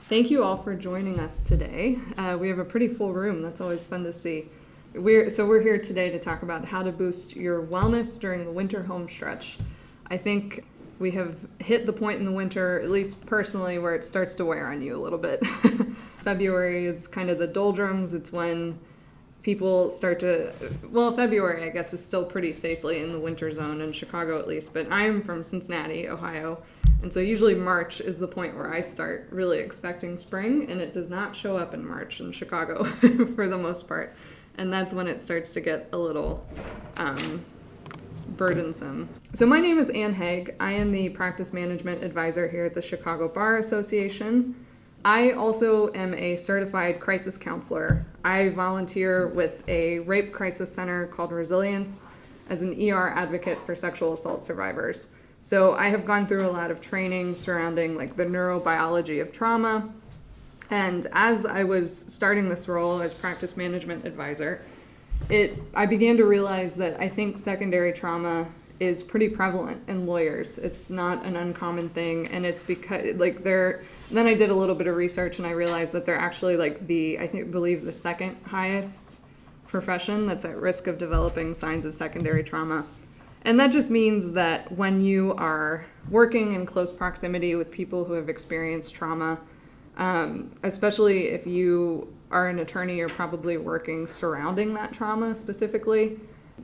Thank you all for joining us today. We have a pretty full room. That's always fun to see. We're here today to talk about how to boost your wellness during the winter home stretch. I think we have hit the point in the winter, at least personally, where it starts to wear on you a little bit. February is kind of the doldrums. It's when people start to, February, I guess, is still pretty safely in the winter zone, in Chicago at least, but I'm from Cincinnati, Ohio, and so usually March is the point where I start really expecting spring, and it does not show up in March in Chicago for the most part, and that's when it starts to get a little burdensome. So my name is Ann Haag. I am the practice management advisor here at the Chicago Bar Association. I also am a certified crisis counselor. I volunteer with a rape crisis center called Resilience as an ER advocate for sexual assault survivors. So I have gone through a lot of training surrounding the neurobiology of trauma. And as I was starting this role as practice management advisor, I began to realize that I think secondary trauma is pretty prevalent in lawyers. It's not an uncommon thing, and it's because then I did a little bit of research and I realized that they're actually believe the second highest profession that's at risk of developing signs of secondary trauma. And that just means that when you are working in close proximity with people who have experienced trauma, especially if you are an attorney, you're probably working surrounding that trauma specifically,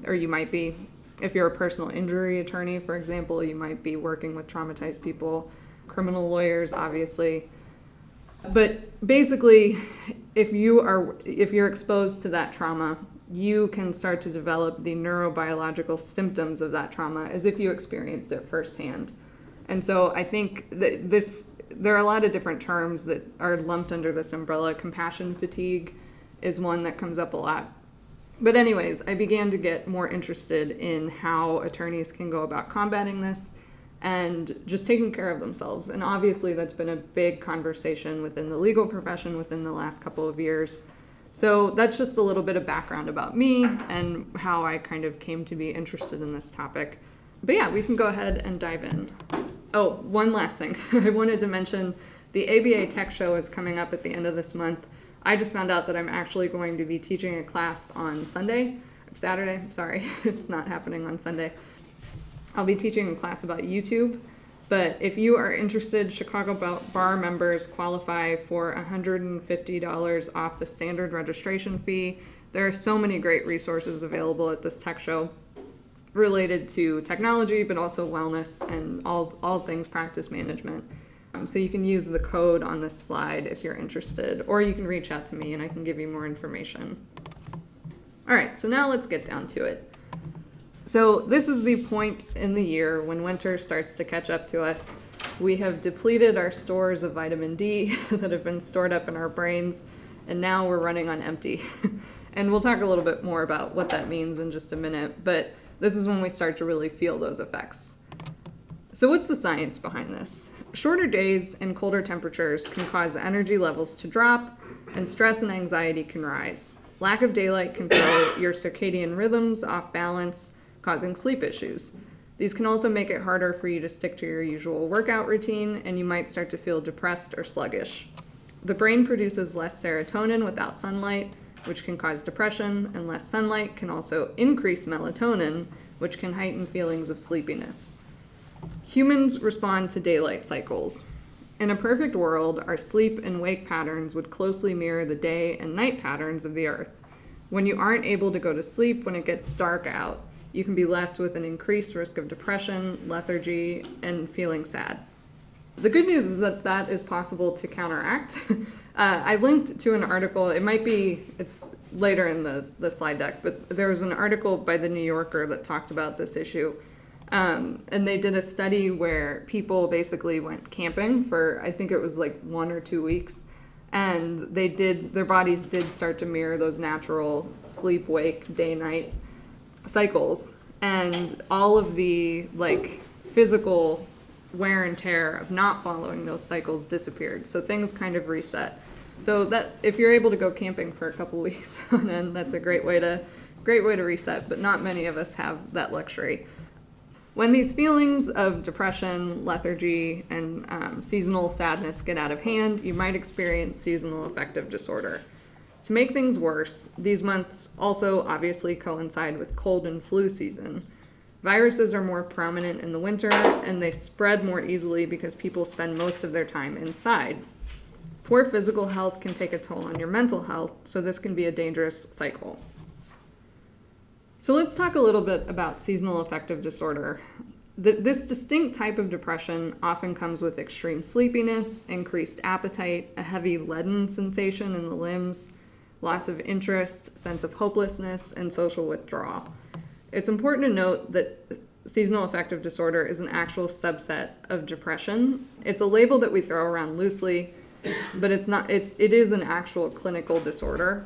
or you might be. If you're a personal injury attorney, for example, you might be working with traumatized people, criminal lawyers, obviously. But basically, if you're exposed to that trauma, you can start to develop the neurobiological symptoms of that trauma as if you experienced it firsthand. And so I think that there are a lot of different terms that are lumped under this umbrella. Compassion fatigue is one that comes up a lot. But anyways, I began to get more interested in how attorneys can go about combating this and just taking care of themselves. And obviously that's been a big conversation within the legal profession within the last couple of years. So that's just a little bit of background about me and how I kind of came to be interested in this topic. But yeah, we can go ahead and dive in. Oh, one last thing. I wanted to mention the ABA Tech Show is coming up at the end of this month. I just found out that I'm actually going to be teaching a class on Saturday, sorry, it's not happening on Sunday. I'll be teaching a class about YouTube, but if you are interested, Chicago Bar members qualify for $150 off the standard registration fee. There are so many great resources available at this tech show related to technology, but also wellness and all things practice management. So you can use the code on this slide if you're interested, or you can reach out to me and I can give you more information. All right, so now let's get down to it. So this is the point in the year when winter starts to catch up to us. We have depleted our stores of vitamin D that have been stored up in our brains, and now we're running on empty. And we'll talk a little bit more about what that means in just a minute, but this is when we start to really feel those effects. So what's the science behind this? Shorter days and colder temperatures can cause energy levels to drop, and stress and anxiety can rise. Lack of daylight can throw your circadian rhythms off balance, causing sleep issues. These can also make it harder for you to stick to your usual workout routine, and you might start to feel depressed or sluggish. The brain produces less serotonin without sunlight, which can cause depression, and less sunlight can also increase melatonin, which can heighten feelings of sleepiness. Humans respond to daylight cycles. In a perfect world, our sleep and wake patterns would closely mirror the day and night patterns of the Earth. When you aren't able to go to sleep when it gets dark out, you can be left with an increased risk of depression, lethargy, and feeling sad. The good news is that is possible to counteract. I linked to an article, it's later in the slide deck, but there was an article by the New Yorker that talked about this issue. And they did a study where people basically went camping for, I think it was 1 or 2 weeks. And their bodies did start to mirror those natural sleep-wake, day-night cycles. And all of the physical wear and tear of not following those cycles disappeared. So things kind of reset. So that if you're able to go camping for a couple weeks on end, that's a great way to reset, but not many of us have that luxury. When these feelings of depression, lethargy, and seasonal sadness get out of hand, you might experience seasonal affective disorder. To make things worse, these months also obviously coincide with cold and flu season. Viruses are more prominent in the winter, and they spread more easily because people spend most of their time inside. Poor physical health can take a toll on your mental health, so this can be a dangerous cycle. So let's talk a little bit about seasonal affective disorder. This distinct type of depression often comes with extreme sleepiness, increased appetite, a heavy leaden sensation in the limbs, loss of interest, sense of hopelessness, and social withdrawal. It's important to note that seasonal affective disorder is an actual subset of depression. It's a label that we throw around loosely, but it is an actual clinical disorder.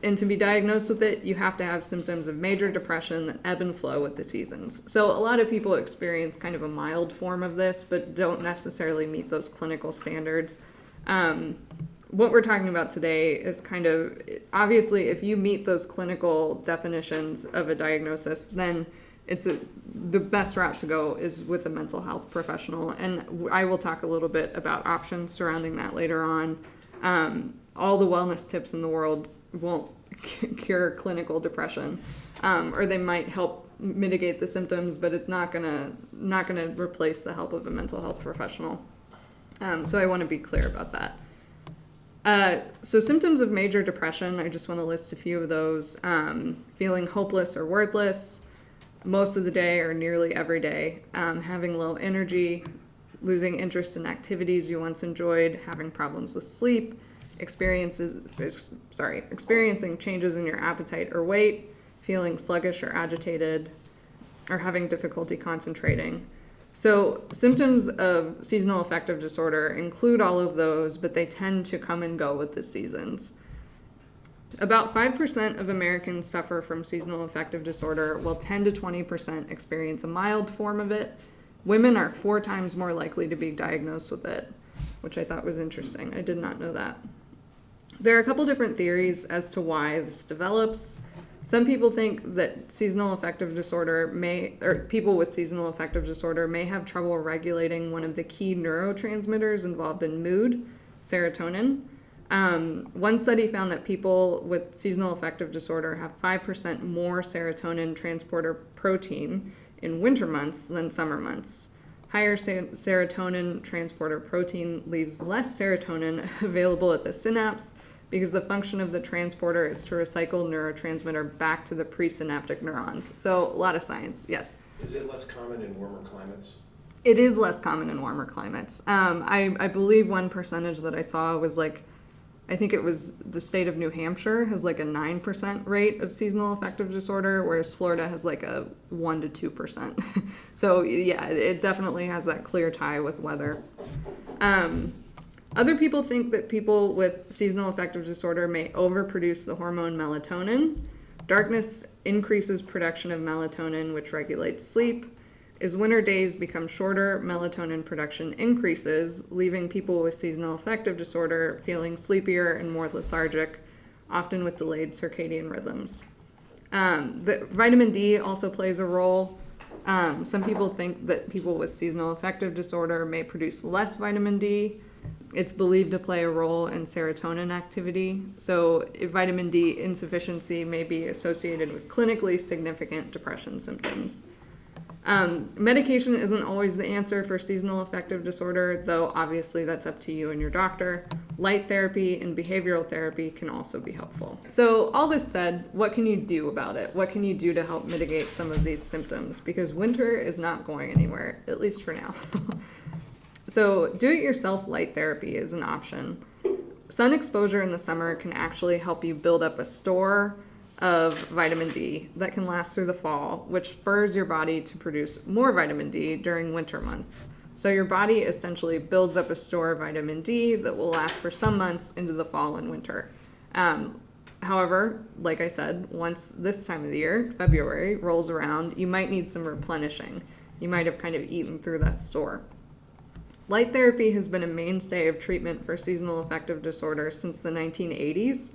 And to be diagnosed with it, you have to have symptoms of major depression that ebb and flow with the seasons. So a lot of people experience kind of a mild form of this, but don't necessarily meet those clinical standards. What we're talking about today is kind of, obviously, if you meet those clinical definitions of a diagnosis, then the best route to go is with a mental health professional. And I will talk a little bit about options surrounding that later on. All the wellness tips in the world won't cure clinical depression, or they might help mitigate the symptoms, but it's not gonna replace the help of a mental health professional. So I want to be clear about that. So symptoms of major depression, I just want to list a few of those. Feeling hopeless or worthless most of the day or nearly every day, having low energy, losing interest in activities you once enjoyed, having problems with sleep, experiencing changes in your appetite or weight, feeling sluggish or agitated, or having difficulty concentrating. So symptoms of seasonal affective disorder include all of those, but they tend to come and go with the seasons. About 5% of Americans suffer from seasonal affective disorder, while 10 to 20% experience a mild form of it. Women are 4 times more likely to be diagnosed with it, which I thought was interesting. I did not know that. There are a couple different theories as to why this develops. Some people think that seasonal affective disorder people with seasonal affective disorder may have trouble regulating one of the key neurotransmitters involved in mood, serotonin. One study found that people with seasonal affective disorder have 5% more serotonin transporter protein in winter months than summer months. Higher serotonin transporter protein leaves less serotonin available at the synapse because the function of the transporter is to recycle neurotransmitter back to the presynaptic neurons. So a lot of science, yes. Is it less common in warmer climates? It is less common in warmer climates. I believe one percentage that I saw was I think it was the state of New Hampshire has a 9% rate of seasonal affective disorder, whereas Florida has a 1 to 2%. So yeah, it definitely has that clear tie with weather. Other people think that people with seasonal affective disorder may overproduce the hormone melatonin. Darkness increases production of melatonin, which regulates sleep. As winter days become shorter, melatonin production increases, leaving people with seasonal affective disorder feeling sleepier and more lethargic, often with delayed circadian rhythms. The vitamin D also plays a role. Some people think that people with seasonal affective disorder may produce less vitamin D. It's believed to play a role in serotonin activity. So vitamin D insufficiency may be associated with clinically significant depression symptoms. Medication isn't always the answer for seasonal affective disorder, though obviously that's up to you and your doctor. Light therapy and behavioral therapy can also be helpful. So all this said, what can you do about it? What can you do to help mitigate some of these symptoms? Because winter is not going anywhere, at least for now. So do-it-yourself light therapy is an option. Sun exposure in the summer can actually help you build up a store of vitamin D that can last through the fall, which spurs your body to produce more vitamin D during winter months. So your body essentially builds up a store of vitamin D that will last for some months into the fall and winter. However, like I said, once this time of the year, February, rolls around, you might need some replenishing. You might have kind of eaten through that store. Light therapy has been a mainstay of treatment for seasonal affective disorder since the 1980s.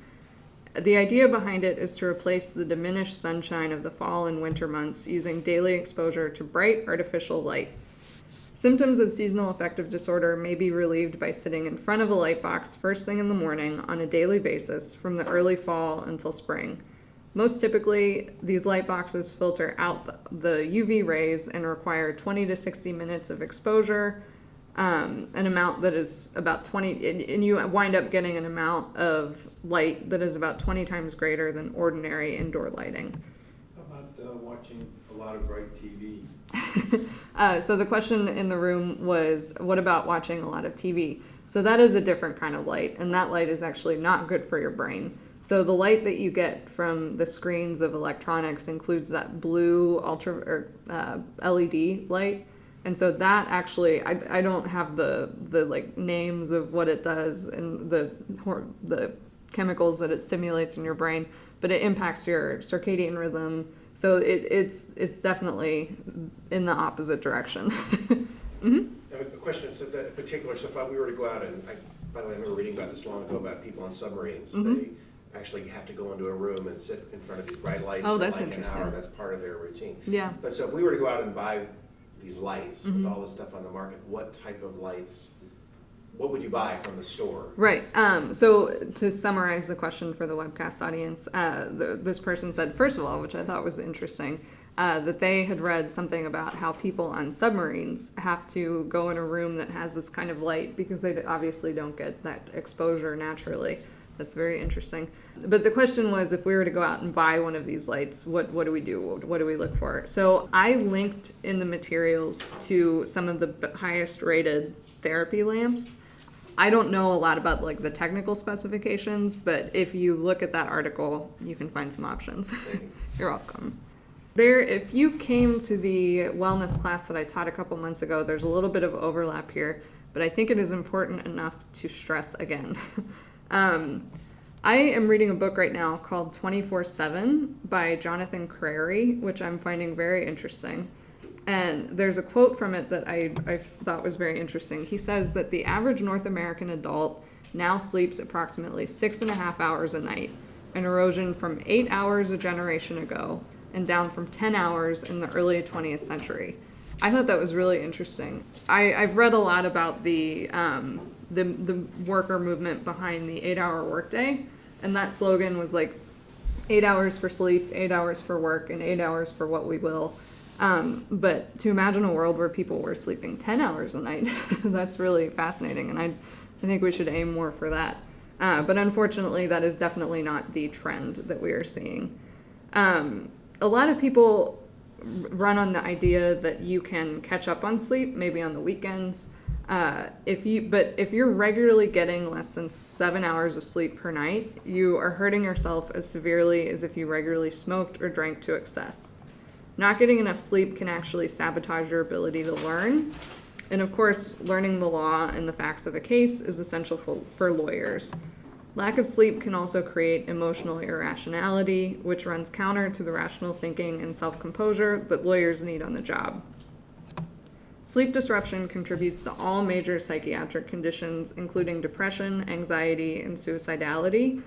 The idea behind it is to replace the diminished sunshine of the fall and winter months using daily exposure to bright artificial light. Symptoms of seasonal affective disorder may be relieved by sitting in front of a light box first thing in the morning on a daily basis from the early fall until spring. Most typically, these light boxes filter out the UV rays and require 20 to 60 minutes of exposure, an amount that is about 20, and you wind up getting an amount of light that is about 20 times greater than ordinary indoor lighting. How about watching a lot of bright TV? So the question in the room was, what about watching a lot of TV? So that is a different kind of light, and that light is actually not good for your brain. So the light that you get from the screens of electronics includes that blue LED light. And so that actually, I don't have the like names of what it does and the chemicals that it stimulates in your brain, but it impacts your circadian rhythm. So it's definitely in the opposite direction. Mm-hmm. A question, so that particular, so if we were to go out and, by the way, I remember reading about this long ago about people on submarines. Mm-hmm. They actually have to go into a room and sit in front of these bright lights Oh, for that's like an interesting. hour. That's part of their routine. Yeah. But so if we were to go out and buy these lights Mm-hmm. with all this stuff on the market, what type of lights, what would you buy from the store? Right. So to summarize the question for the webcast audience, this person said, first of all, which I thought was interesting, that they had read something about how people on submarines have to go in a room that has this kind of light because they obviously don't get that exposure naturally. That's very interesting. But the question was, if we were to go out and buy one of these lights, what do we do? What do we look for? So I linked in the materials to some of the highest rated therapy lamps. I don't know a lot about like the technical specifications, but if you look at that article, you can find some options. You're welcome. If you came to the wellness class that I taught a couple months ago, there's a little bit of overlap here, but I think it is important enough to stress again. I am reading a book right now called 24/7 by Jonathan Crary, which I'm finding very interesting. And there's a quote from it that I thought was very interesting. He says that the average North American adult now sleeps approximately 6.5 hours a night, an erosion from 8 hours a generation ago, and down from 10 hours in the early 20th century. I thought that was really interesting. I've read a lot about the worker movement behind the 8-hour workday, and that slogan was like 8 hours for sleep, 8 hours for work, and 8 hours for what we will. But to imagine a world where people were sleeping 10 hours a night, that's really fascinating, and I think we should aim more for that. But unfortunately, that is definitely not the trend that we are seeing. A lot of people run on the idea that you can catch up on sleep, maybe on the weekends. If you're regularly getting less than 7 hours of sleep per night, you are hurting yourself as severely as if you regularly smoked or drank to excess. Not getting enough sleep can actually sabotage your ability to learn. And of course, learning the law and the facts of a case is essential for lawyers. Lack of sleep can also create emotional irrationality, which runs counter to the rational thinking and self-composure that lawyers need on the job. Sleep disruption contributes to all major psychiatric conditions, including depression, anxiety, and suicidality.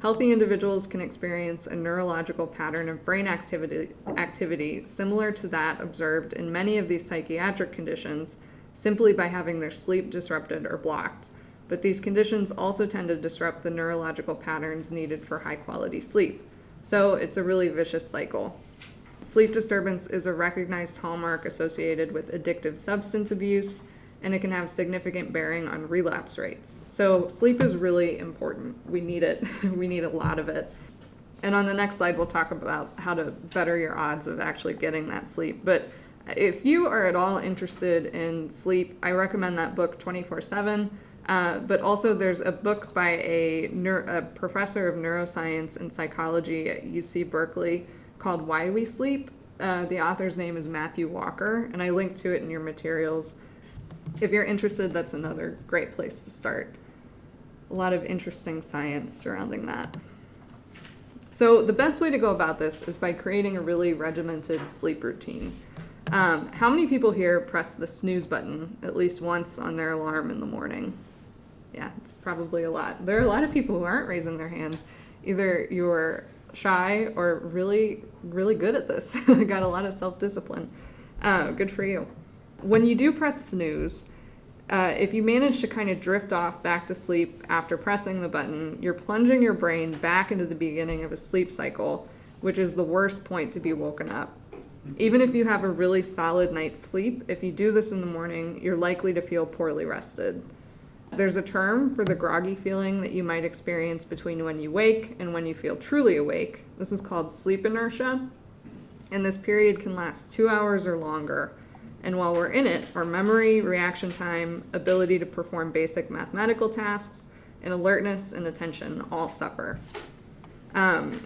Healthy individuals can experience a neurological pattern of brain activity similar to that observed in many of these psychiatric conditions simply by having their sleep disrupted or blocked. But these conditions also tend to disrupt the neurological patterns needed for high-quality sleep. So it's a really vicious cycle. Sleep disturbance is a recognized hallmark associated with addictive substance abuse, and it can have significant bearing on relapse rates. So sleep is really important. We need it. We need a lot of it. And on the next slide, we'll talk about how to better your odds of actually getting that sleep. But if you are at all interested in sleep, I recommend that book 24/7. But also there's a book by a professor of neuroscience and psychology at UC Berkeley called Why We Sleep. The author's name is Matthew Walker, and I linked to it in your materials. If you're interested, that's another great place to start. A lot of interesting science surrounding that. So the best way to go about this is by creating a really regimented sleep routine. How many people here press the snooze button at least once on their alarm in the morning? Yeah, it's probably a lot. There are a lot of people who aren't raising their hands. Either you're shy or really, really good at this. Got a lot of self-discipline. Good for you. When you do press snooze, if you manage to kind of drift off back to sleep after pressing the button, you're plunging your brain back into the beginning of a sleep cycle, which is the worst point to be woken up. Even if you have a really solid night's sleep, if you do this in the morning, you're likely to feel poorly rested. There's a term for the groggy feeling that you might experience between when you wake and when you feel truly awake. This is called sleep inertia, and this period can last 2 hours or longer. And while we're in it, our memory, reaction time, ability to perform basic mathematical tasks, and alertness and attention all suffer.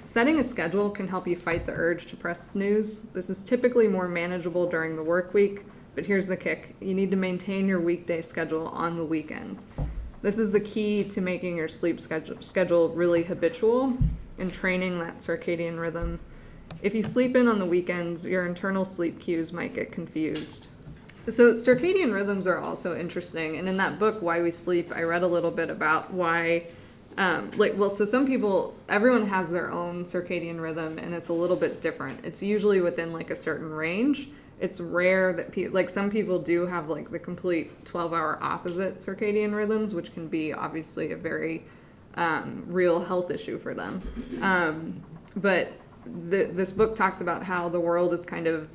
Setting a schedule can help you fight the urge to press snooze. This is typically more manageable during the work week, but here's the kick. You need to maintain your weekday schedule on the weekend. This is the key to making your sleep schedule really habitual and training that circadian rhythm. If you sleep in on the weekends, your internal sleep cues might get confused. So circadian rhythms are also interesting, and in that book, Why We Sleep, I read a little bit about why, so some people, everyone has their own circadian rhythm, and it's a little bit different. It's usually within like a certain range. It's rare that some people do have like the complete 12-hour opposite circadian rhythms, which can be obviously a very real health issue for them. But this book talks about how the world is kind of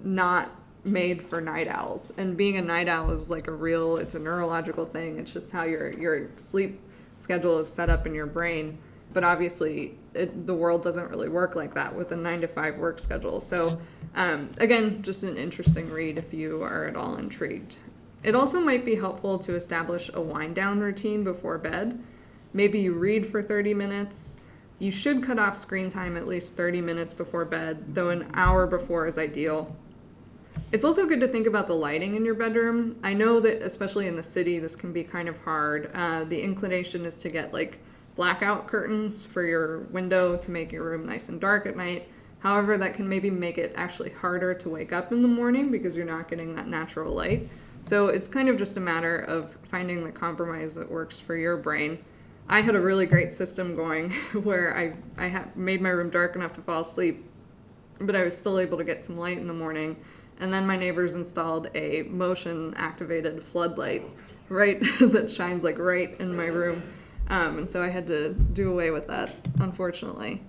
not made for night owls, and being a night owl is like it's a neurological thing. It's just how your sleep schedule is set up in your brain. But obviously the world doesn't really work like that with a 9-to-5 work schedule. So again, just an interesting read if you are at all intrigued. It also might be helpful to establish a wind down routine before bed. Maybe you read for 30 minutes. You should cut off screen time at least 30 minutes before bed, though an hour before is ideal. It's also good to think about the lighting in your bedroom. I know that especially in the city, this can be kind of hard. The inclination is to get like blackout curtains for your window to make your room nice and dark at night. However, that can maybe make it actually harder to wake up in the morning because you're not getting that natural light. So it's kind of just a matter of finding the compromise that works for your brain. I had a really great system going where I had made my room dark enough to fall asleep, but I was still able to get some light in the morning. And then my neighbors installed a motion-activated floodlight, right, that shines like right in my room. And so I had to do away with that, unfortunately.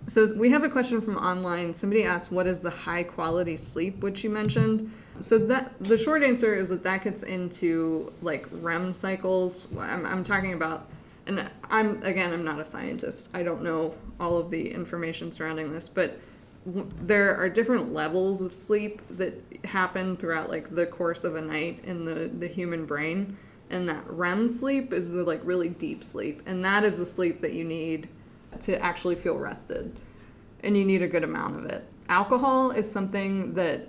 So we have a question from online. Somebody asked, what is the high-quality sleep, which you mentioned? So the short answer is that gets into like REM cycles. I'm talking about, and I'm not a scientist. I don't know all of the information surrounding this, but there are different levels of sleep that happen throughout like the course of a night in the human brain. And that REM sleep is the like really deep sleep. And that is the sleep that you need to actually feel rested. And you need a good amount of it. Alcohol is something that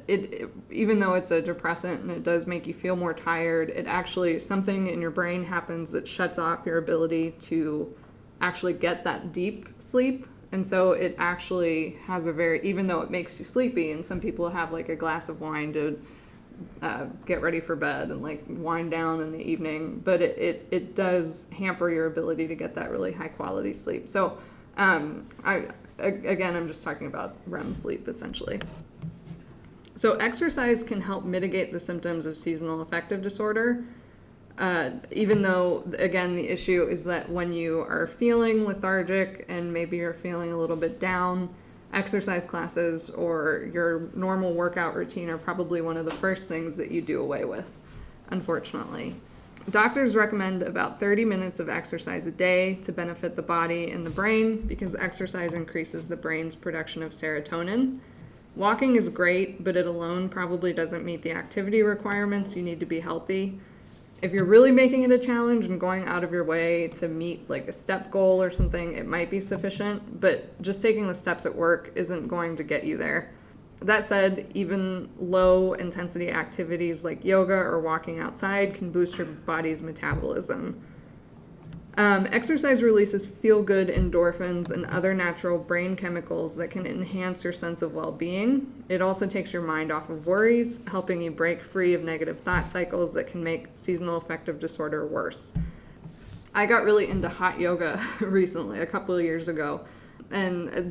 even though it's a depressant and it does make you feel more tired, it actually, something in your brain happens that shuts off your ability to actually get that deep sleep. And so it actually has even though it makes you sleepy, and some people have like a glass of wine to get ready for bed and like wind down in the evening, but it does hamper your ability to get that really high quality sleep. So I'm just talking about REM sleep essentially. So exercise can help mitigate the symptoms of seasonal affective disorder. Even though, again, the issue is that when you are feeling lethargic and maybe you're feeling a little bit down, exercise classes or your normal workout routine are probably one of the first things that you do away with, unfortunately. Doctors recommend about 30 minutes of exercise a day to benefit the body and the brain because exercise increases the brain's production of serotonin. Walking is great, but it alone probably doesn't meet the activity requirements. You need to be healthy. If you're really making it a challenge and going out of your way to meet like a step goal or something, it might be sufficient, but just taking the steps at work isn't going to get you there. That said, even low intensity activities like yoga or walking outside can boost your body's metabolism. Exercise releases feel-good endorphins and other natural brain chemicals that can enhance your sense of well-being. It also takes your mind off of worries, helping you break free of negative thought cycles that can make seasonal affective disorder worse. I got really into hot yoga recently, a couple of years ago. And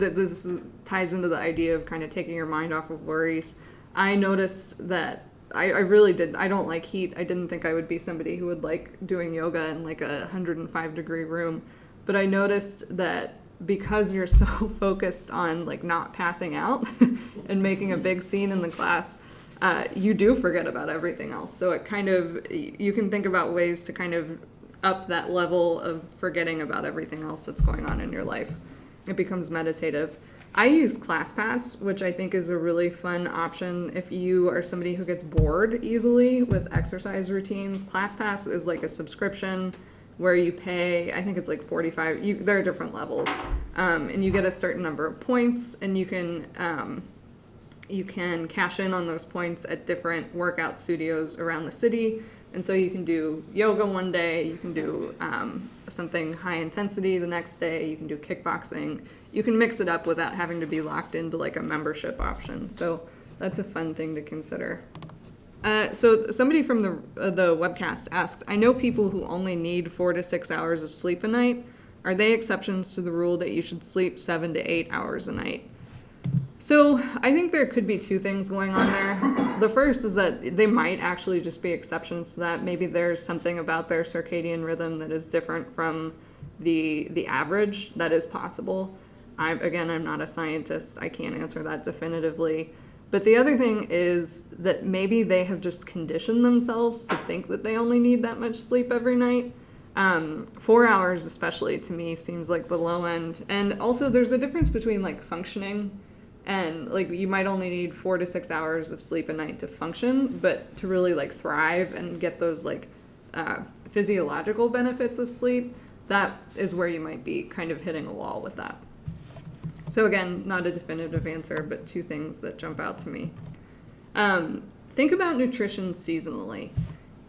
ties into the idea of kind of taking your mind off of worries. I noticed that I really did. I don't like heat. I didn't think I would be somebody who would like doing yoga in like a 105-degree room. But I noticed that because you're so focused on like not passing out and making a big scene in the class, you do forget about everything else. So it kind of, you can think about ways to kind of up that level of forgetting about everything else that's going on in your life. It becomes meditative. I use ClassPass, which I think is a really fun option if you are somebody who gets bored easily with exercise routines. ClassPass is like a subscription where you pay, I think it's like 45, there are different levels, and you get a certain number of points, and you can cash in on those points at different workout studios around the city. And so you can do yoga one day, you can do something high intensity the next day, you can do kickboxing. You can mix it up without having to be locked into like a membership option. So that's a fun thing to consider. So somebody from the webcast asked, I know people who only need 4 to 6 hours of sleep a night. Are they exceptions to the rule that you should sleep 7 to 8 hours a night? So I think there could be two things going on there. The first is that they might actually just be exceptions to that. Maybe there's something about their circadian rhythm that is different from the average. That is possible. I'm not a scientist. I can't answer that definitively. But the other thing is that maybe they have just conditioned themselves to think that they only need that much sleep every night. 4 hours especially to me seems like the low end. And also there's a difference between like functioning and like you might only need 4 to 6 hours of sleep a night to function, but to really like thrive and get those like physiological benefits of sleep, that is where you might be kind of hitting a wall with that. So again, not a definitive answer, but two things that jump out to me. Think about nutrition seasonally.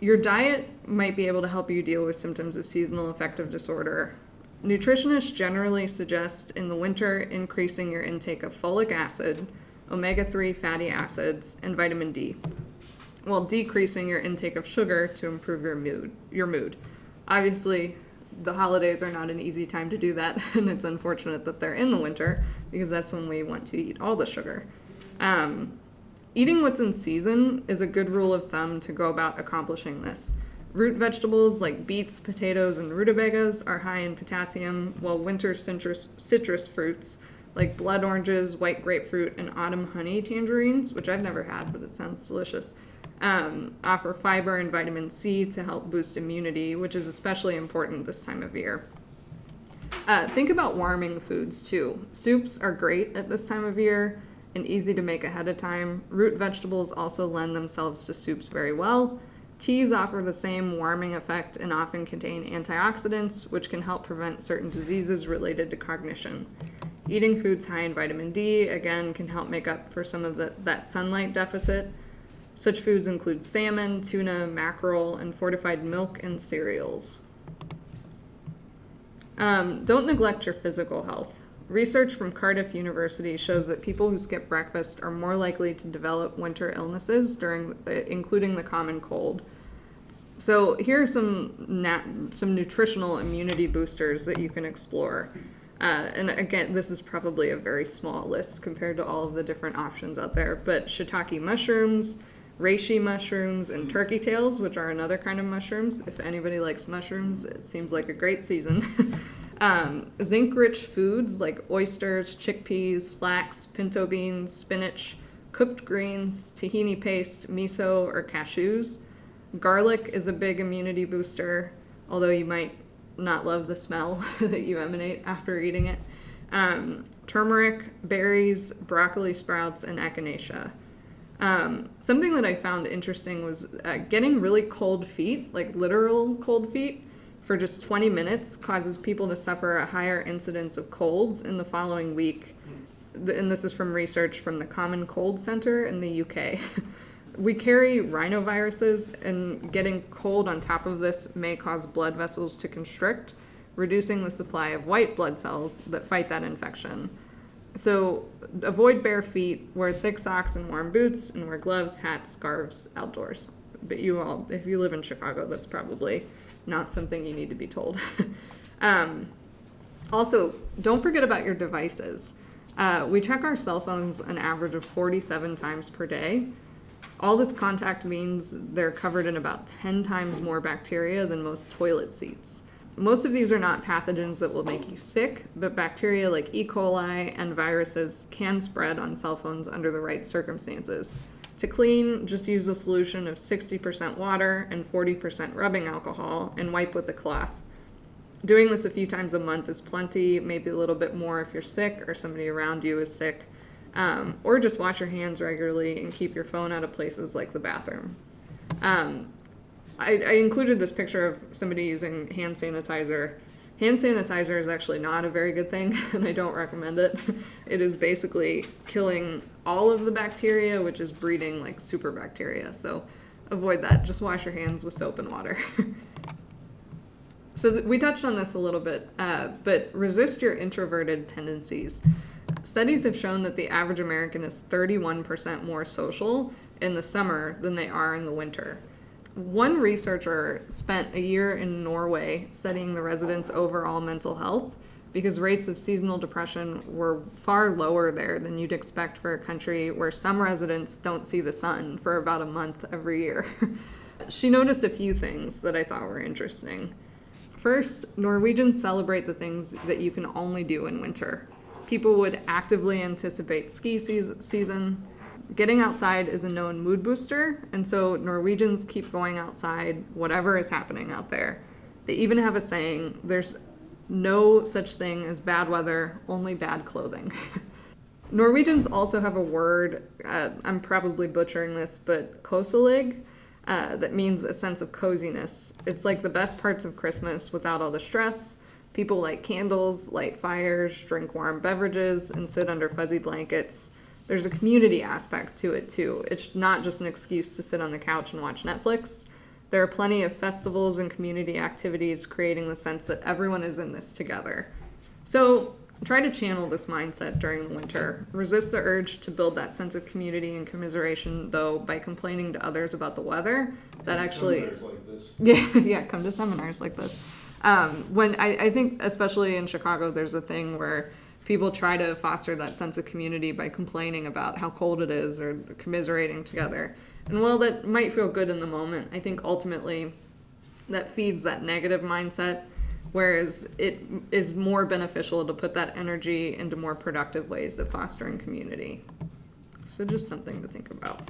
Your diet might be able to help you deal with symptoms of seasonal affective disorder. Nutritionists generally suggest in the winter increasing your intake of folic acid, omega-3 fatty acids, and vitamin D, while decreasing your intake of sugar to improve your mood. Obviously, the holidays are not an easy time to do that, and it's unfortunate that they're in the winter because that's when we want to eat all the sugar. Eating what's in season is a good rule of thumb to go about accomplishing this. Root vegetables like beets, potatoes, and rutabagas are high in potassium, while winter citrus fruits like blood oranges, white grapefruit, and autumn honey tangerines, which I've never had, but it sounds delicious, offer fiber and vitamin C to help boost immunity, which is especially important this time of year. Think about warming foods too. Soups are great at this time of year and easy to make ahead of time. Root vegetables also lend themselves to soups very well. Teas offer the same warming effect and often contain antioxidants, which can help prevent certain diseases related to cognition. Eating foods high in vitamin D, again, can help make up for some of that sunlight deficit. Such foods include salmon, tuna, mackerel, and fortified milk and cereals. Don't neglect your physical health. Research from Cardiff University shows that people who skip breakfast are more likely to develop winter illnesses, including the common cold. So here are some nutritional immunity boosters that you can explore. And again, this is probably a very small list compared to all of the different options out there, but shiitake mushrooms, reishi mushrooms, and turkey tails, which are another kind of mushrooms. If anybody likes mushrooms, it seems like a great season. Zinc-rich foods like oysters, chickpeas, flax, pinto beans, spinach, cooked greens, tahini paste, miso, or cashews. Garlic is a big immunity booster, although you might not love the smell that you emanate after eating it. Turmeric, berries, broccoli sprouts, and echinacea. Something that I found interesting was getting really cold feet, like literal cold feet, for just 20 minutes causes people to suffer a higher incidence of colds in the following week. And this is from research from the Common Cold Center in the UK. We carry rhinoviruses, and getting cold on top of this may cause blood vessels to constrict, reducing the supply of white blood cells that fight that infection. So avoid bare feet, wear thick socks and warm boots, and wear gloves, hats, scarves outdoors. But if you live in Chicago, that's probably not something you need to be told. Also, don't forget about your devices. We check our cell phones an average of 47 times per day. All this contact means they're covered in about 10 times more bacteria than most toilet seats. Most of these are not pathogens that will make you sick, but bacteria like E. coli and viruses can spread on cell phones under the right circumstances. To clean, just use a solution of 60% water and 40% rubbing alcohol and wipe with a cloth. Doing this a few times a month is plenty, maybe a little bit more if you're sick or somebody around you is sick. Or just wash your hands regularly and keep your phone out of places like the bathroom. I included this picture of somebody using hand sanitizer. Hand sanitizer is actually not a very good thing, and I don't recommend it. It is basically killing all of the bacteria, which is breeding like super bacteria. So avoid that. Just wash your hands with soap and water. So we touched on this a little bit, but resist your introverted tendencies. Studies have shown that the average American is 31% more social in the summer than they are in the winter. One researcher spent a year in Norway studying the residents' overall mental health because rates of seasonal depression were far lower there than you'd expect for a country where some residents don't see the sun for about a month every year. She noticed a few things that I thought were interesting. First, Norwegians celebrate the things that you can only do in winter. People would actively anticipate ski season. Getting outside is a known mood booster, and so Norwegians keep going outside whatever is happening out there. They even have a saying, there's no such thing as bad weather, only bad clothing. Norwegians also have a word, I'm probably butchering this, but koselig, that means a sense of coziness. It's like the best parts of Christmas without all the stress. People light candles, light fires, drink warm beverages, and sit under fuzzy blankets. There's a community aspect to it too. It's not just an excuse to sit on the couch and watch Netflix. There are plenty of festivals and community activities creating the sense that everyone is in this together. So try to channel this mindset during the winter. Resist the urge to build that sense of community and commiseration, though, by complaining to others about the weather. That actually, Seminars like this. yeah, come to seminars like this. When I think, especially in Chicago, there's a thing where people try to foster that sense of community by complaining about how cold it is or commiserating together. And while that might feel good in the moment, I think ultimately that feeds that negative mindset, whereas it is more beneficial to put that energy into more productive ways of fostering community. So just something to think about.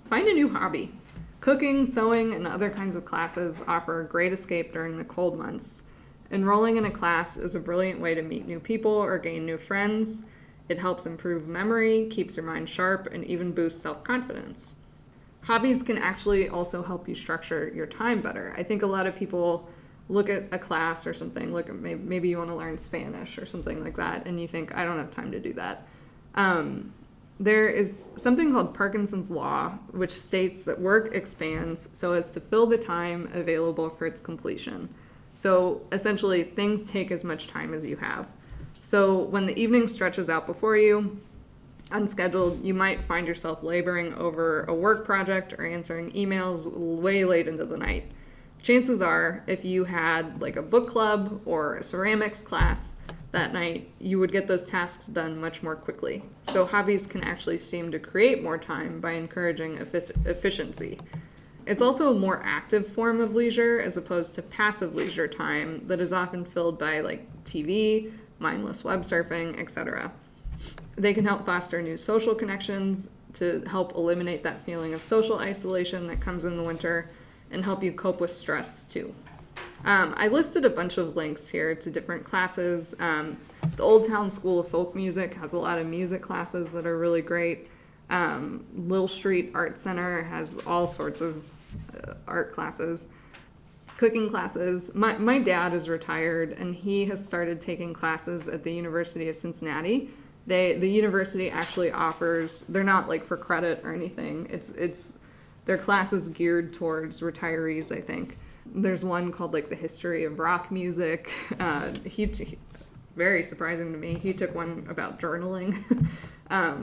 Find a new hobby. Cooking, sewing, and other kinds of classes offer a great escape during the cold months. Enrolling in a class is a brilliant way to meet new people or gain new friends. It helps improve memory, keeps your mind sharp, and even boosts self-confidence. Hobbies can actually also help you structure your time better. I think a lot of people look at a class or something, look at maybe you want to learn Spanish or something like that, and you think, I don't have time to do that. There is something called Parkinson's Law, which states that work expands so as to fill the time available for its completion. So essentially, things take as much time as you have. So when the evening stretches out before you, unscheduled, you might find yourself laboring over a work project or answering emails way late into the night. Chances are, if you had like a book club or a ceramics class that night, you would get those tasks done much more quickly. So hobbies can actually seem to create more time by encouraging efficiency. It's also a more active form of leisure as opposed to passive leisure time that is often filled by like TV, mindless web surfing, etc. They can help foster new social connections to help eliminate that feeling of social isolation that comes in the winter and help you cope with stress too. I listed a bunch of links here to different classes. The Old Town School of Folk Music has a lot of music classes that are really great. Lil Street Art Center has all sorts of art classes. Cooking classes. My dad is retired and he has started taking classes at the University of Cincinnati. The university actually offers, they're not like for credit or anything. It's their classes geared towards retirees, I think. There's one called like the history of rock music. Very surprising to me. He took one about journaling.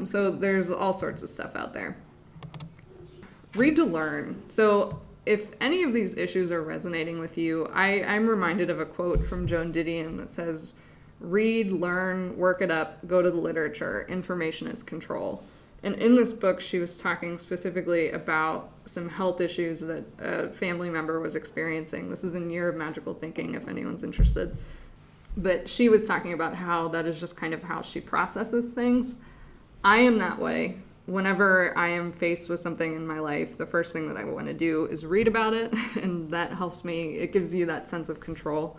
So there's all sorts of stuff out there. Read to learn. So if any of these issues are resonating with you, I'm reminded of a quote from Joan Didion that says, read, learn, work it up, go to the literature. Information is control. And in this book, she was talking specifically about some health issues that a family member was experiencing. This is in Year of Magical Thinking, if anyone's interested. But she was talking about how that is just kind of how she processes things. I am that way. Whenever I am faced with something in my life, the first thing that I want to do is read about it, and that helps me. It gives you that sense of control.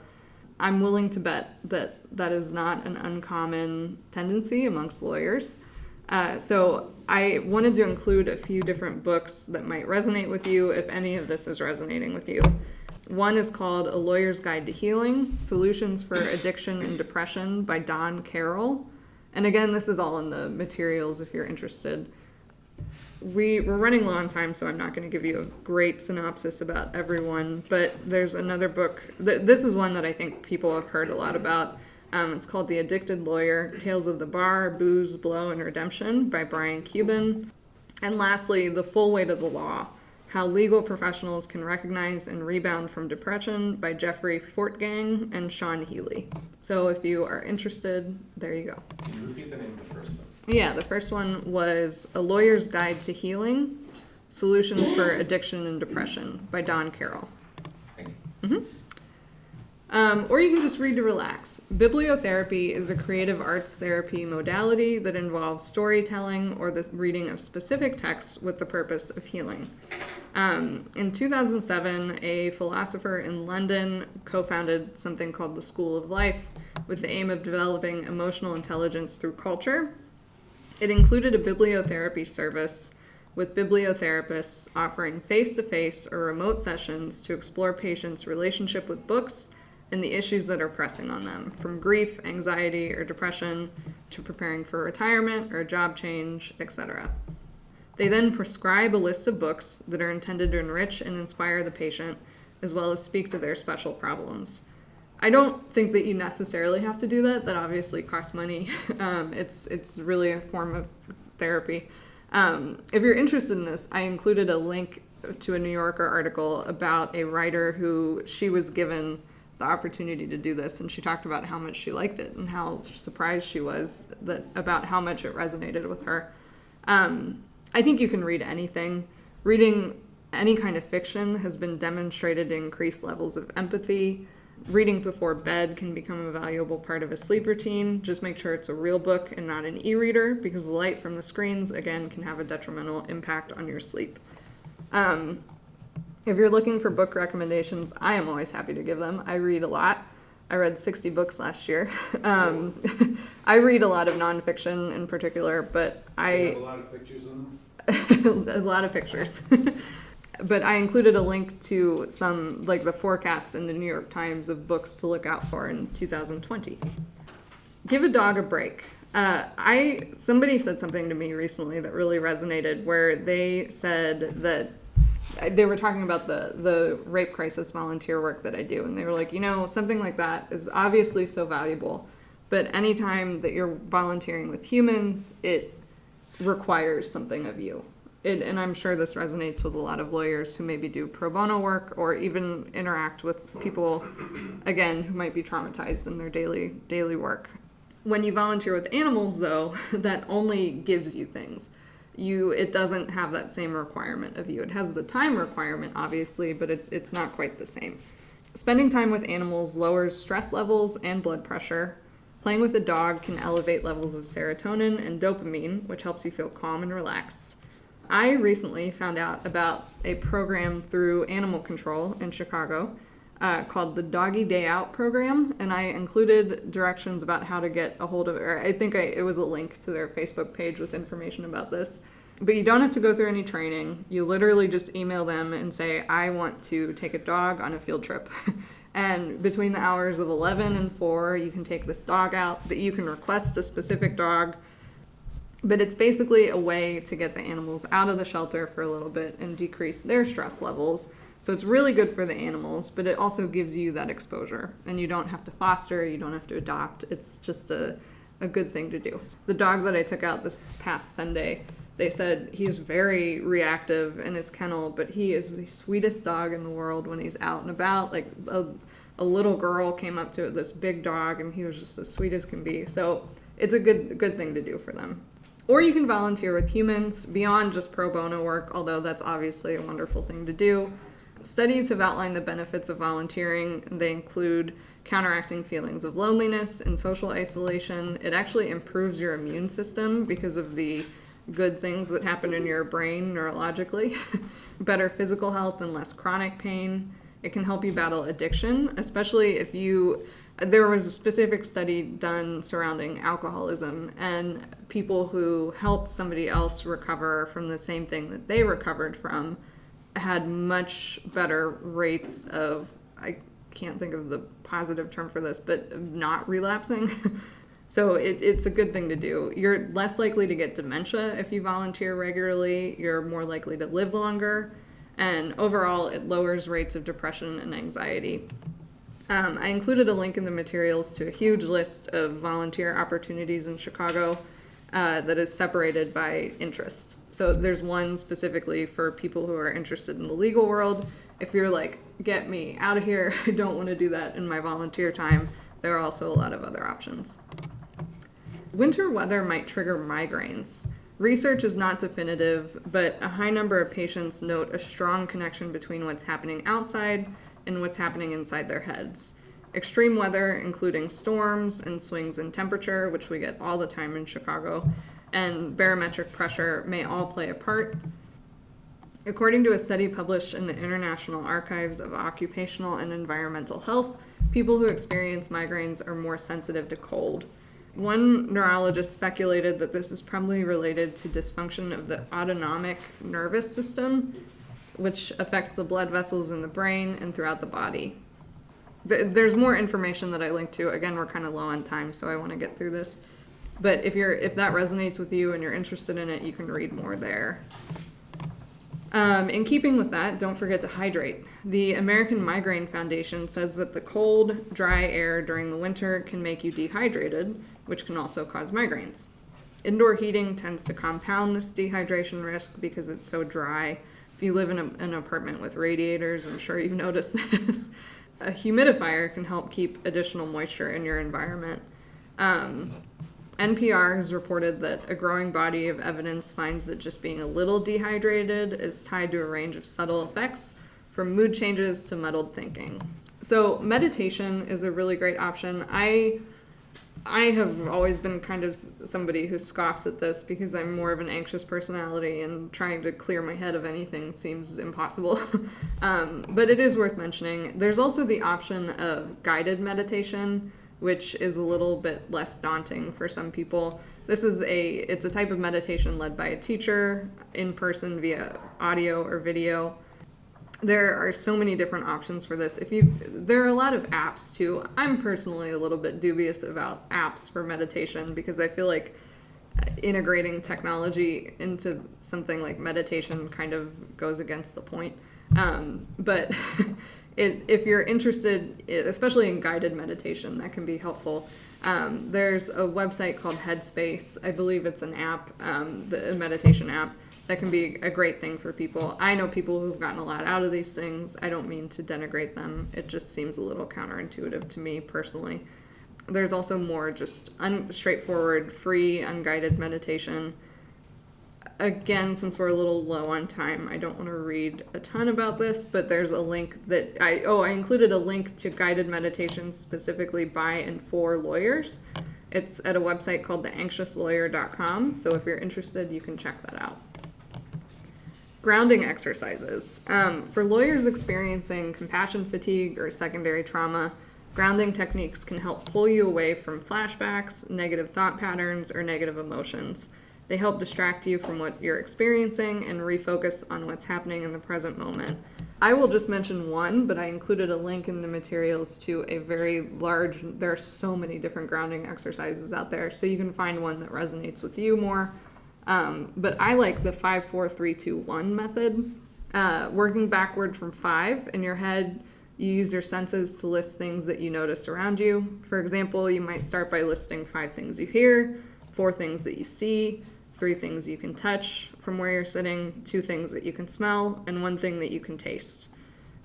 I'm willing to bet that that is not an uncommon tendency amongst lawyers. So I wanted to include a few different books that might resonate with you if any of this is resonating with you. One is called A Lawyer's Guide to Healing, Solutions for Addiction and Depression by Don Carroll. And again, this is all in the materials if you're interested. We're running low on time, so I'm not going to give you a great synopsis about everyone, but there's another book. This is one that I think people have heard a lot about. It's called The Addicted Lawyer, Tales of the Bar, Booze, Blow, and Redemption by Brian Cuban. And lastly, The Full Weight of the Law, How Legal Professionals Can Recognize and Rebound from Depression by Jeffrey Fortgang and Sean Healy. So if you are interested, there you go. Can you repeat the name of the first one? Yeah, the first one was A Lawyer's Guide to Healing, Solutions for Addiction and Depression by Don Carroll. Thank you. Or you can just read to relax. Bibliotherapy is a creative arts therapy modality that involves storytelling or the reading of specific texts with the purpose of healing. In 2007, a philosopher in London co-founded something called the School of Life with the aim of developing emotional intelligence through culture. It included a bibliotherapy service with bibliotherapists offering face-to-face or remote sessions to explore patients' relationship with books and the issues that are pressing on them, from grief, anxiety, or depression to preparing for retirement or a job change, etc. They then prescribe a list of books that are intended to enrich and inspire the patient, as well as speak to their special problems. I don't think that you necessarily have to do that. That obviously costs money. It's really a form of therapy. If you're interested in this, I included a link to a New Yorker article about a writer who she was given the opportunity to do this, and she talked about how much she liked it and how surprised she was about how much it resonated with her. I think you can read anything. Reading any kind of fiction has been demonstrated to increase levels of empathy. Reading before bed can become a valuable part of a sleep routine. Just make sure it's a real book and not an e-reader, because the light from the screens, again, can have a detrimental impact on your sleep. If you're looking for book recommendations, I am always happy to give them. I read a lot. I read 60 books last year. I read a lot of nonfiction in particular, but You have a lot of pictures in them? a lot of pictures. But I included a link to some, like the forecasts in the New York Times of books to look out for in 2020. Give a dog a break. Somebody said something to me recently that really resonated, where they said that they were talking about the rape crisis volunteer work that I do, and they were like, something like that is obviously so valuable, but anytime that you're volunteering with humans, it requires something of you. And I'm sure this resonates with a lot of lawyers who maybe do pro bono work or even interact with people, again, who might be traumatized in their daily work. When you volunteer with animals, though, that only gives you things. It doesn't have that same requirement of you. It has the time requirement, obviously, but it's not quite the same. Spending time with animals lowers stress levels and blood pressure. Playing with a dog can elevate levels of serotonin and dopamine, which helps you feel calm and relaxed. I recently found out about a program through Animal Control in Chicago called the Doggy Day Out program, and I included directions about how to get a hold of it. Or I think it was a link to their Facebook page with information about this. But you don't have to go through any training. You literally just email them and say, I want to take a dog on a field trip. And between the hours of 11 and 4, you can take this dog out, that you can request a specific dog. But it's basically a way to get the animals out of the shelter for a little bit and decrease their stress levels. So it's really good for the animals, but it also gives you that exposure. And you don't have to foster, you don't have to adopt. It's just a good thing to do. The dog that I took out this past Sunday They said he's very reactive in his kennel, but he is the sweetest dog in the world when he's out and about. Like a little girl came up to this big dog, and he was just as sweet as can be. So it's a good thing to do for them. Or you can volunteer with humans beyond just pro bono work, although that's obviously a wonderful thing to do. Studies have outlined the benefits of volunteering. They include counteracting feelings of loneliness and social isolation. It actually improves your immune system because of the good things that happen in your brain neurologically. Better physical health and less chronic pain. It can help you battle addiction, especially if there was a specific study done surrounding alcoholism, and people who helped somebody else recover from the same thing that they recovered from had much better rates of, I can't think of the positive term for this, but not relapsing. So it's a good thing to do. You're less likely to get dementia if you volunteer regularly. You're more likely to live longer. And overall, it lowers rates of depression and anxiety. I included a link in the materials to a huge list of volunteer opportunities in Chicago that is separated by interest. So there's one specifically for people who are interested in the legal world. If you're like, get me out of here, I don't want to do that in my volunteer time, there are also a lot of other options. Winter weather might trigger migraines. Research is not definitive, but a high number of patients note a strong connection between what's happening outside and what's happening inside their heads. Extreme weather, including storms and swings in temperature, which we get all the time in Chicago, and barometric pressure may all play a part. According to a study published in the International Archives of Occupational and Environmental Health, people who experience migraines are more sensitive to cold. One neurologist speculated that this is probably related to dysfunction of the autonomic nervous system, which affects the blood vessels in the brain and throughout the body. There's more information that I linked to. Again, we're kind of low on time, so I want to get through this. But if that resonates with you and you're interested in it, you can read more there. In keeping with that, don't forget to hydrate. The American Migraine Foundation says that the cold, dry air during the winter can make you dehydrated, which can also cause migraines. Indoor heating tends to compound this dehydration risk because it's so dry. If you live in an apartment with radiators, I'm sure you've noticed this. A humidifier can help keep additional moisture in your environment. NPR has reported that a growing body of evidence finds that just being a little dehydrated is tied to a range of subtle effects, from mood changes to muddled thinking. So meditation is a really great option. I have always been kind of somebody who scoffs at this because I'm more of an anxious personality, and trying to clear my head of anything seems impossible. But it is worth mentioning. There's also the option of guided meditation, which is a little bit less daunting for some people. It's a type of meditation led by a teacher in person via audio or video. There are so many different options for this. There are a lot of apps too. I'm personally a little bit dubious about apps for meditation because I feel like integrating technology into something like meditation kind of goes against the point. But if you're interested, especially in guided meditation, that can be helpful. There's a website called Headspace. I believe it's an app, a meditation app, that can be a great thing for people. I know people who've gotten a lot out of these things. I don't mean to denigrate them. It just seems a little counterintuitive to me personally. There's also more just straightforward, free, unguided meditation. Again, since we're a little low on time, I don't want to read a ton about this, but there's a link that I included a link to guided meditations specifically by and for lawyers. It's at a website called theanxiouslawyer.com, so if you're interested, you can check that out. Grounding exercises. For lawyers experiencing compassion fatigue or secondary trauma, grounding techniques can help pull you away from flashbacks, negative thought patterns, or negative emotions. They help distract you from what you're experiencing and refocus on what's happening in the present moment. I will just mention one, but I included a link in the materials to a very large, there are so many different grounding exercises out there, so you can find one that resonates with you more. But I like the 5, 4, 3, 2, 1 method. Working backward from 5 in your head, you use your senses to list things that you notice around you. For example, you might start by listing 5 things you hear, 4 things that you see, 3 things you can touch from where you're sitting, 2 things that you can smell, and 1 thing that you can taste.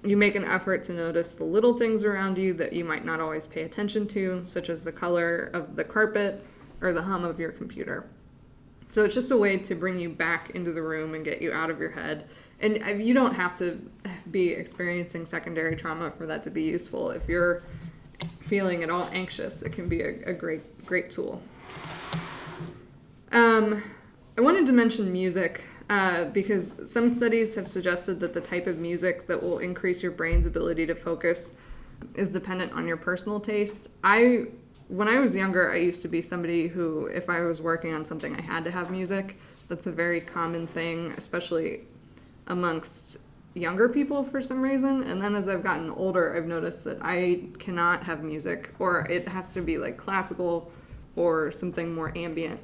You make an effort to notice the little things around you that you might not always pay attention to, such as the color of the carpet or the hum of your computer. So it's just a way to bring you back into the room and get you out of your head. And you don't have to be experiencing secondary trauma for that to be useful. If you're feeling at all anxious, it can be a great tool. I wanted to mention music because some studies have suggested that the type of music that will increase your brain's ability to focus is dependent on your personal taste. When I was younger, I used to be somebody who, if I was working on something, I had to have music. That's a very common thing, especially amongst younger people for some reason. And then as I've gotten older, I've noticed that I cannot have music, or it has to be like classical or something more ambient.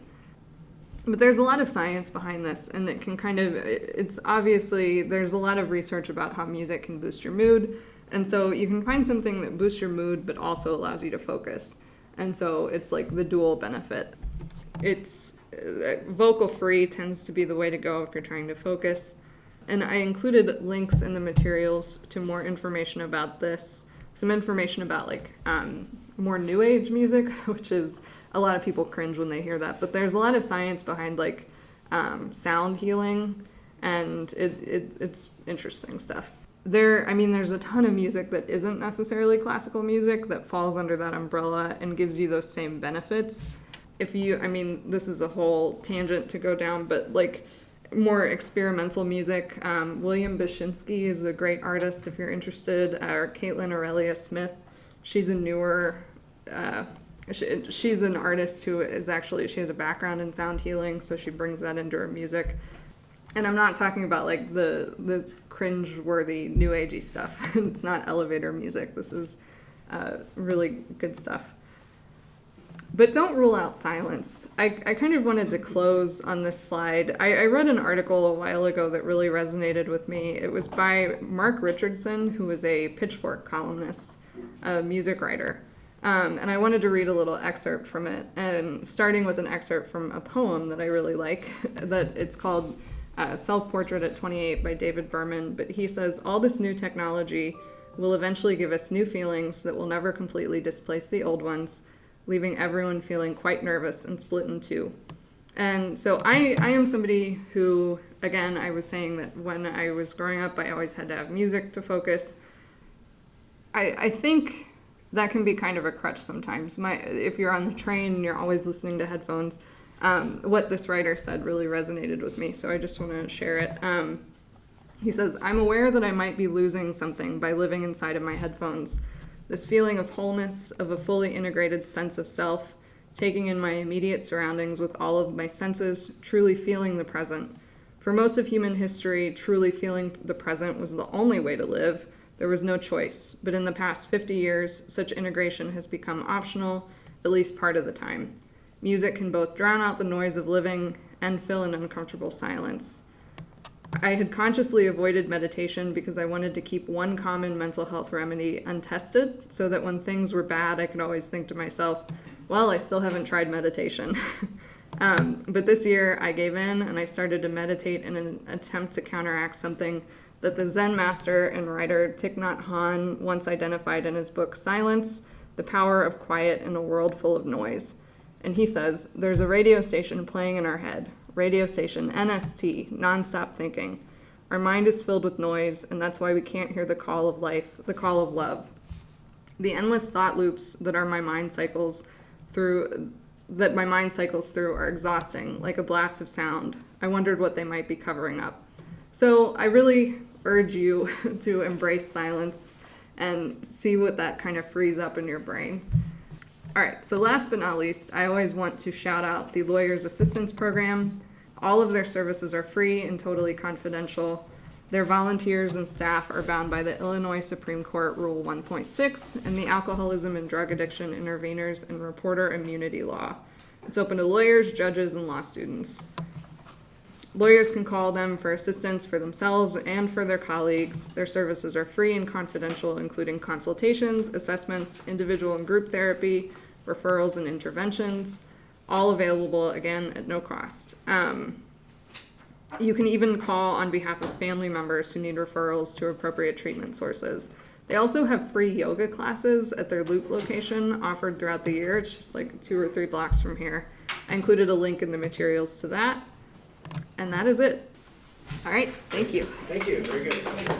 But there's a lot of science behind this, and it can it's obviously, there's a lot of research about how music can boost your mood. And so you can find something that boosts your mood, but also allows you to focus. And so it's like the dual benefit. It's vocal free tends to be the way to go if you're trying to focus. And I included links in the materials to more information about this. Some information about like more new age music, which is a lot of people cringe when they hear that. But there's a lot of science behind like sound healing, and it's interesting stuff. There's a ton of music that isn't necessarily classical music that falls under that umbrella and gives you those same benefits. This is a whole tangent to go down, but like more experimental music. William Bashinsky is a great artist if you're interested, or Caitlin Aurelia Smith. She's a newer, she's an artist who she has a background in sound healing, so she brings that into her music. And I'm not talking about like the cringe-worthy new agey stuff. It's not elevator music. This is really good stuff. But don't rule out silence. I kind of wanted to close on this slide. I read an article a while ago that really resonated with me. It was by Mark Richardson, who is a Pitchfork columnist, a music writer. And I wanted to read a little excerpt from it, and starting with an excerpt from a poem that I really like, that it's called Self-Portrait at 28 by David Berman. But he says, all this new technology will eventually give us new feelings that will never completely displace the old ones, leaving everyone feeling quite nervous and split in two. And so I am somebody who, again, I was saying that when I was growing up, I always had to have music to focus. I think that can be kind of a crutch sometimes. If you're on the train and you're always listening to headphones, what this writer said really resonated with me, so I just want to share it. He says, I'm aware that I might be losing something by living inside of my headphones. This feeling of wholeness, of a fully integrated sense of self, taking in my immediate surroundings with all of my senses, truly feeling the present. For most of human history, truly feeling the present was the only way to live. There was no choice. But in the past 50 years, such integration has become optional, at least part of the time. Music can both drown out the noise of living and fill an uncomfortable silence. I had consciously avoided meditation because I wanted to keep one common mental health remedy untested, so that when things were bad, I could always think to myself, well, I still haven't tried meditation. But this year, I gave in and I started to meditate in an attempt to counteract something that the Zen master and writer Thich Nhat Hanh once identified in his book Silence, the Power of Quiet in a World Full of Noise. And he says, there's a radio station playing in our head. Radio station, NST, nonstop thinking. Our mind is filled with noise, and that's why we can't hear the call of life, the call of love. The endless thought loops that my mind cycles through are exhausting, like a blast of sound. I wondered what they might be covering up. So I really urge you to embrace silence and see what that kind of frees up in your brain. All right, so last but not least, I always want to shout out the Lawyers Assistance Program. All of their services are free and totally confidential. Their volunteers and staff are bound by the Illinois Supreme Court Rule 1.6 and the Alcoholism and Drug Addiction Interveners and Reporter Immunity Law. It's open to lawyers, judges, and law students. Lawyers can call them for assistance for themselves and for their colleagues. Their services are free and confidential, including consultations, assessments, individual and group therapy, referrals, and interventions. all available, again, at no cost. You can even call on behalf of family members who need referrals to appropriate treatment sources. They also have free yoga classes at their Loop location offered throughout the year. It's just like 2 or 3 blocks from here. I included a link in the materials to that. And that is it. All right, thank you. Thank you, very good.